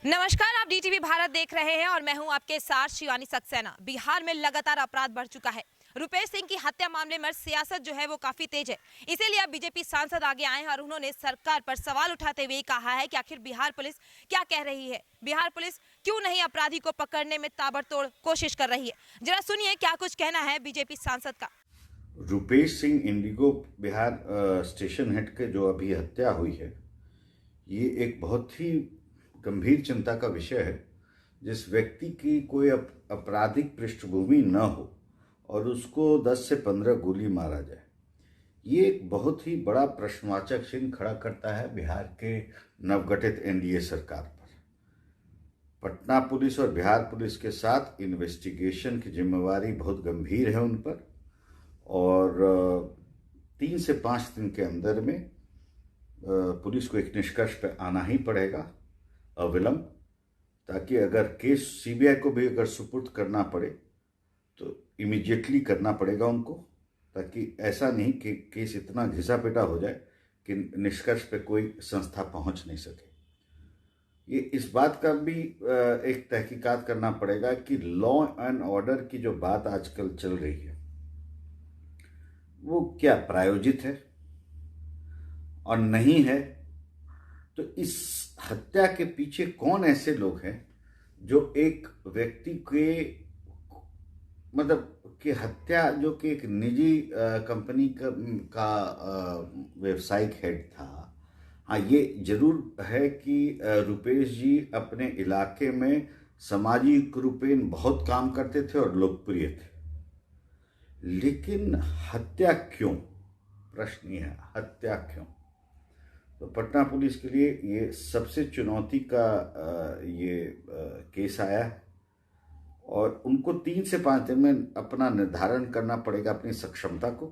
नमस्कार, आप डीटीवी भारत देख रहे हैं और मैं हूं आपके साथ शिवानी सक्सेना। बिहार में लगातार अपराध बढ़ चुका है। रुपेश सिंह की हत्या मामले में सियासत जो है वो काफी तेज है। इसीलिए अब बीजेपी सांसद आगे आए हैं और उन्होंने सरकार पर सवाल उठाते हुए कहा है कि आखिर बिहार पुलिस क्या कह रही है, बिहार पुलिस क्यों नहीं अपराधी को पकड़ने में ताबड़तोड़ कोशिश कर रही है। जरा सुनिए क्या कुछ कहना है बीजेपी सांसद का। Rupesh Singh Indigo Bihar station head के जो अभी हत्या हुई है, ये एक बहुत ही गंभीर चिंता का विषय है। जिस व्यक्ति की कोई आपराधिक पृष्ठभूमि न हो और उसको 10 से 15 गोली मारा जाए, ये एक बहुत ही बड़ा प्रश्नवाचक चिन्ह खड़ा करता है बिहार के नवगठित एनडीए सरकार पर। पटना पुलिस और बिहार पुलिस के साथ इन्वेस्टिगेशन की जिम्मेवारी बहुत गंभीर है उन पर, और 3 से 5 दिन के अंदर में पुलिस को एक निष्कर्ष पर आना ही पड़ेगा अविलंब, ताकि अगर केस सीबीआई को भी अगर सुपुर्द करना पड़े तो इमीडिएटली करना पड़ेगा उनको, ताकि ऐसा नहीं कि केस इतना घिसा पिटा हो जाए कि निष्कर्ष पे कोई संस्था पहुंच नहीं सके। ये इस बात का भी एक तहकीकात करना पड़ेगा कि लॉ एंड ऑर्डर की जो बात आजकल चल रही है वो क्या प्रायोजित है और नहीं है। तो इस हत्या के पीछे कौन ऐसे लोग हैं जो एक व्यक्ति के मतलब कि हत्या, जो कि एक निजी कंपनी का व्यवसायिक हेड था। हाँ, ये जरूर है कि रुपेश जी अपने इलाके में सामाजिक रूपेण बहुत काम करते थे और लोकप्रिय थे, लेकिन हत्या क्यों? प्रश्न ये है, हत्या क्यों? तो पटना पुलिस के लिए ये सबसे चुनौती का केस आया है और उनको 3 से 5 दिन में अपना निर्धारण करना पड़ेगा अपनी सक्षमता को,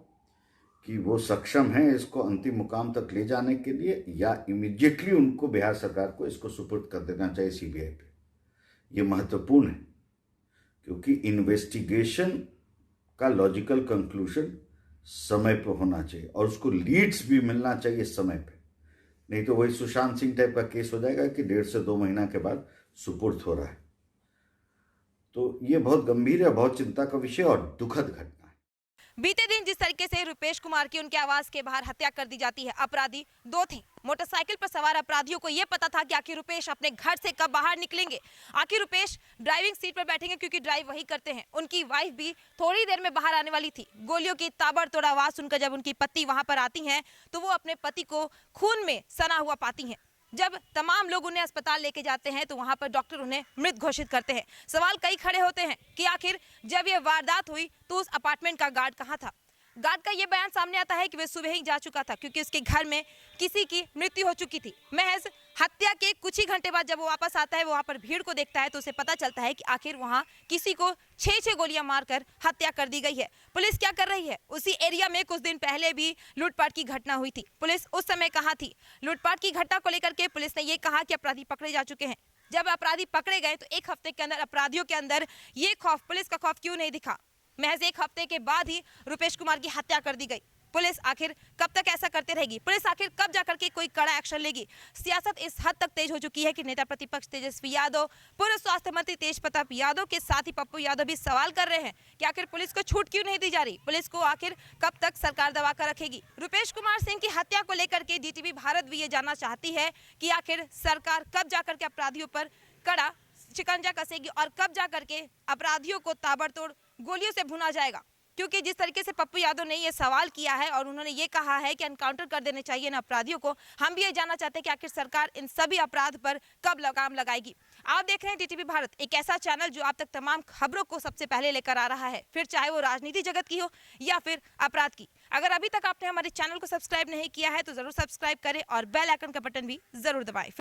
कि वो सक्षम है इसको अंतिम मुकाम तक ले जाने के लिए, या इमीडिएटली उनको बिहार सरकार को इसको सुपुर्द कर देना चाहिए सीबीआई पे। ये महत्वपूर्ण है क्योंकि इन्वेस्टिगेशन का लॉजिकल कंक्लूजन समय पर होना चाहिए और उसको लीड्स भी मिलना चाहिए समय पे। नहीं तो वही सुशांत सिंह टाइप का केस हो जाएगा कि 1.5 से 2 महीना के बाद सुपुर्द हो रहा है। तो ये बहुत गंभीर है, बहुत चिंता का विषय और दुखद घटना है। बीते दिन जिस तरीके से रुपेश कुमार की उनके आवास के बाहर हत्या कर दी जाती है, अपराधी 2 थे। मोटरसाइकिल पर सवार अपराधियों को यह पता था कि आखिर रुपेश अपने घर से कब बाहर निकलेंगे, आखिर रुपेश ड्राइविंग सीट पर बैठेंगे क्योंकि ड्राइव वही करते हैं। उनकी वाइफ भी थोड़ी देर में बाहर आने वाली थी। गोलियों की ताबड़तोड़ आवाज सुनकर जब उनकी पत्नी वहां पर आती हैं तो वो अपने पति को खून में सना हुआ पाती हैं। जब तमाम लोग उन्हें अस्पताल लेके जाते हैं तो वहां पर डॉक्टर उन्हें मृत घोषित करते हैं। सवाल कई खड़े होते हैं कि आखिर जब ये वारदात हुई तो उस अपार्टमेंट का गार्ड कहां था। गार्ड का ये बयान सामने आता है कि वह सुबह ही जा चुका था क्योंकि उसके घर में किसी की मृत्यु हो चुकी थी। महज हत्या के कुछ ही घंटे बाद जब वो वापस आता है, वो वहां पर भीड़ को देखता है तो उसे पता चलता है कि आखिर वहां किसी को 6 गोलियां मारकर हत्या कर दी गई है। पुलिस क्या कर रही है? उसी एरिया में कुछ दिन पहले भी लूटपाट की घटना हुई थी। पुलिस उस समय कहां थी? लूटपाट की घटना को लेकर के पुलिस ने ये कहा कि अपराधी पकड़े जा चुके हैं। जब अपराधी पकड़े गए तो 1 हफ्ते के अंदर अपराधियों के अंदर ये खौफ, पुलिस का खौफ क्यों नहीं दिखा? महज 1 हफ्ते के बाद ही रुपेश कुमार की हत्या कर दी गई। पुलिस आखिर कब तक ऐसा करते रहेगी? पुलिस आखिर कब जाकर के कोई कड़ा एक्शन लेगी? सियासत इस हद तक तेज हो चुकी है कि नेता प्रतिपक्ष तेजस्वी यादव, पूर्व स्वास्थ्य मंत्री तेजप्रताप यादव के साथ ही पप्पू यादव भी सवाल कर रहे हैं कि आखिर पुलिस को छूट क्यों नहीं दी जा रही? पुलिस को आखिर कब तक सरकार दबा कर रखेगी? रुपेश कुमार सिंह की हत्या को लेकर के डीटीवी भारत भी ये जानना चाहती है कि आखिर सरकार कब जाकर के अपराधियों पर कड़ा शिकंजा कसेगी और कब जाकर के अपराधियों को ताबड़तोड़ गोलियों से भुना जाएगा। क्योंकि जिस तरीके से पप्पू यादव ने ये सवाल किया है और उन्होंने ये कहा है कि एनकाउंटर कर देने चाहिए इन अपराधियों को, हम भी ये जानना चाहते हैं कि आखिर सरकार इन सभी अपराध पर कब लगाम लगाएगी। आप देख रहे हैं डीटीवी भारत, एक ऐसा चैनल जो आप तक तमाम खबरों को सबसे पहले लेकर आ रहा है, फिर चाहे वो राजनीति जगत की हो या फिर अपराध की। अगर अभी तक आपने हमारे चैनल को सब्सक्राइब नहीं किया है तो जरूर सब्सक्राइब करें और बेल आइकन का बटन भी जरूर दबाएं।